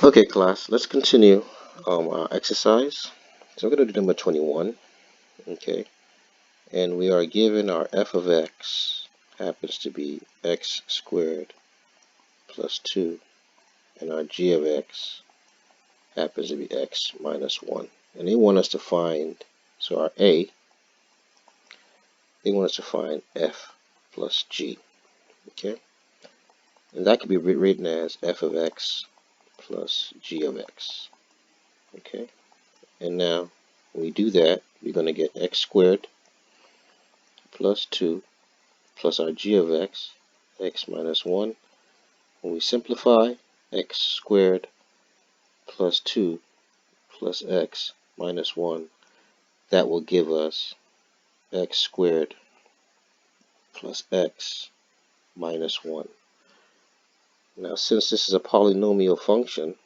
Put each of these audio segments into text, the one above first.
Okay, class, let's continue our exercise. So we're going to do number 21, okay? And we are given our f of x happens to be x squared plus 2, and our g of x happens to be x minus 1. And they want us to find, so our a, they want us to find f plus g, okay? And that could be written as f of x plus g of x, okay? And now, when we do that, we're going to get x squared plus 2 plus our g of x, x minus 1. When we simplify, x squared plus 2 plus x minus 1, that will give us x squared plus x minus 1. Now, since this is a polynomial function,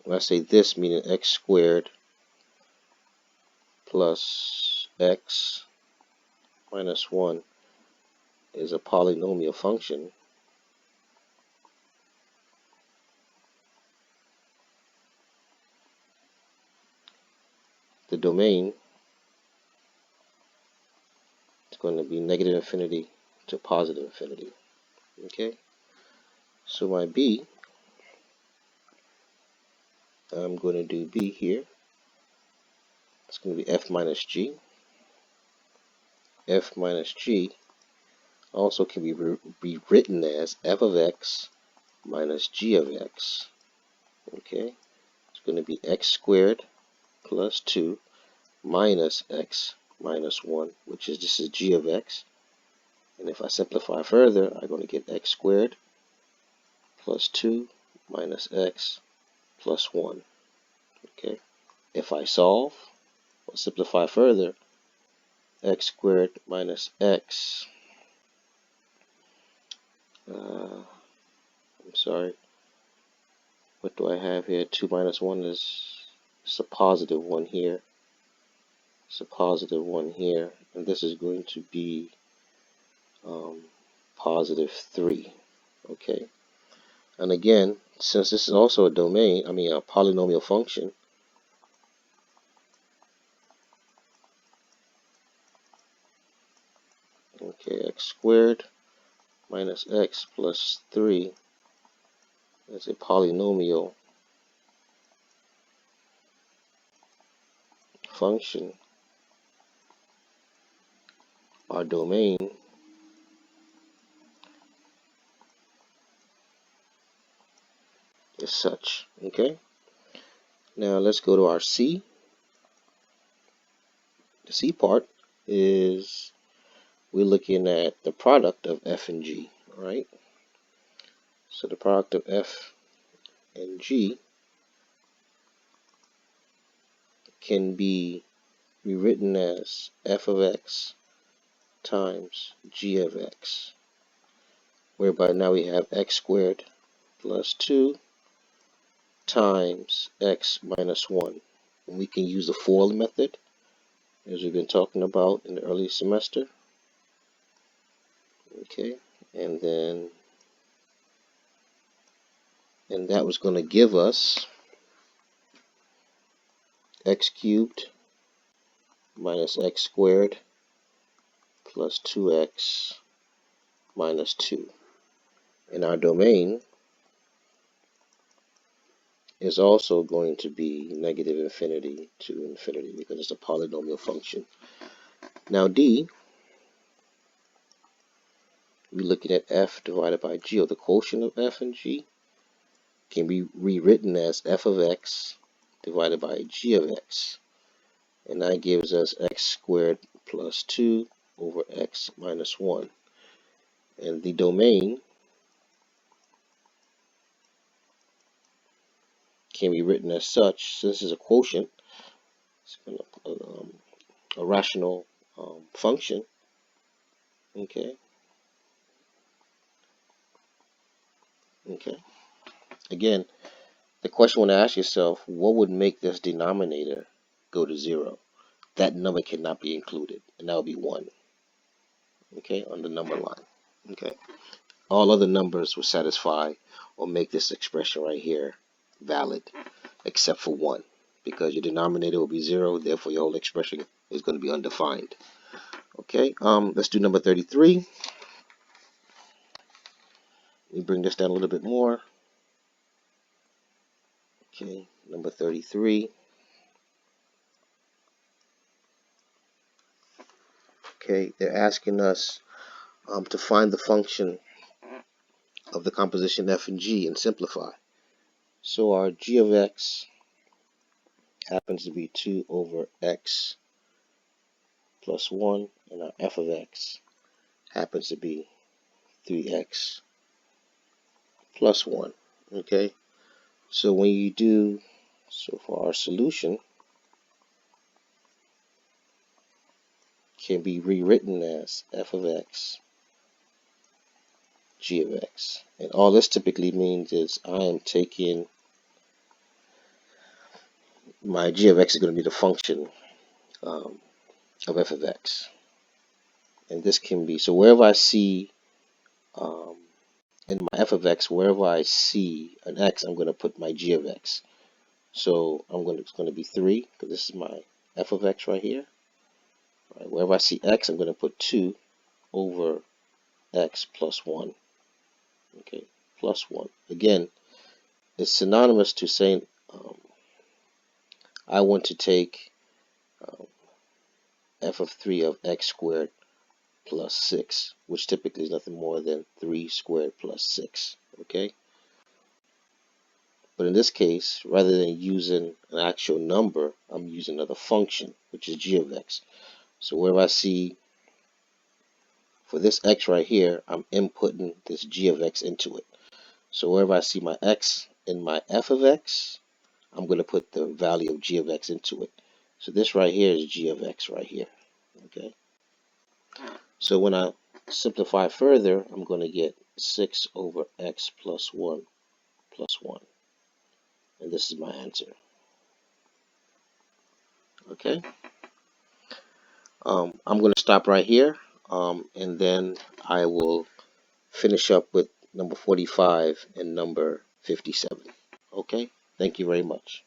when I say this, meaning x squared plus x minus 1 is a polynomial function, the domain is going to be negative infinity to positive infinity. Okay? So my b, I'm going to do b here. It's going to be f minus g. F minus g also can be written as f of x minus g of x. Okay? It's going to be x squared plus 2 minus x minus 1, which is, this is g of x. And if I simplify further, I'm going to get x squared plus 2 minus x plus 1. Okay? If I solve or simplify further, x squared minus x, I'm sorry, what do I have here? 2 minus 1 is, it's a positive 1 here. It's a positive 1 here. And this is going to be positive 3. Okay? And again, since this is also a domain, a polynomial function, okay, x squared minus x plus 3 is a polynomial function. Our domain is such. Okay? Now let's go to our C. The C part is we're looking at the product of f and g, right? So the product of f and g can be rewritten as f of x times g of x, whereby now we have x squared plus 2 times x minus 1. And we can use the FOIL method, as we've been talking about in the early semester. Okay, and that was going to give us x cubed minus x squared plus 2x minus 2. And our domain is also going to be negative infinity to infinity because it's a polynomial function. Now D, we're looking at f divided by g, or the quotient of f and g, can be rewritten as f of x divided by g of x. And that gives us x squared plus 2 over x minus 1. And the domain can be written as such. So this is a quotient. It's a rational function. Okay. Okay. Again, the question you want to ask yourself, what would make this denominator go to 0? That number cannot be included, and that would be 1. Okay, on the number line. Okay. all other numbers will satisfy or make this expression right here valid, except for 1, because your denominator will be 0, therefore your whole expression is going to be undefined. Okay, let's do number 33. Let me bring this down a little bit more. Okay, number 33. Okay, they're asking us to find the function of the composition f and g and simplify. So our g of x happens to be 2 over x plus 1, and our f of x happens to be 3x plus 1. Okay, so when you do, so for our solution, can be rewritten as f of x, g of x. And all this typically means is I am taking my g of x is going to be the function um, of f of x. And this can be, so wherever I see um, in my f of x, wherever I see an x, I'm going to put my g of x. So it's going to be 3, because this is my f of x right here. Right, wherever I see x, I'm going to put 2 over x plus 1. Okay, plus 1. Again, it's synonymous to saying I want to take um, f of 3 of x squared plus 6, which typically is nothing more than 3 squared plus 6. Okay, but in this case, rather than using an actual number, I'm using another function, which is g of x. So wherever I see, for this x right here, I'm inputting this g of x into it. So wherever I see my x in my f of x, I'm going to put the value of g of x into it. So this right here is g of x right here. Okay. So when I simplify further, I'm going to get 6 over x plus 1 plus 1. And this is my answer. Okay. I'm going to stop right here, and then I will finish up with number 45 and number 57. Okay. Thank you very much.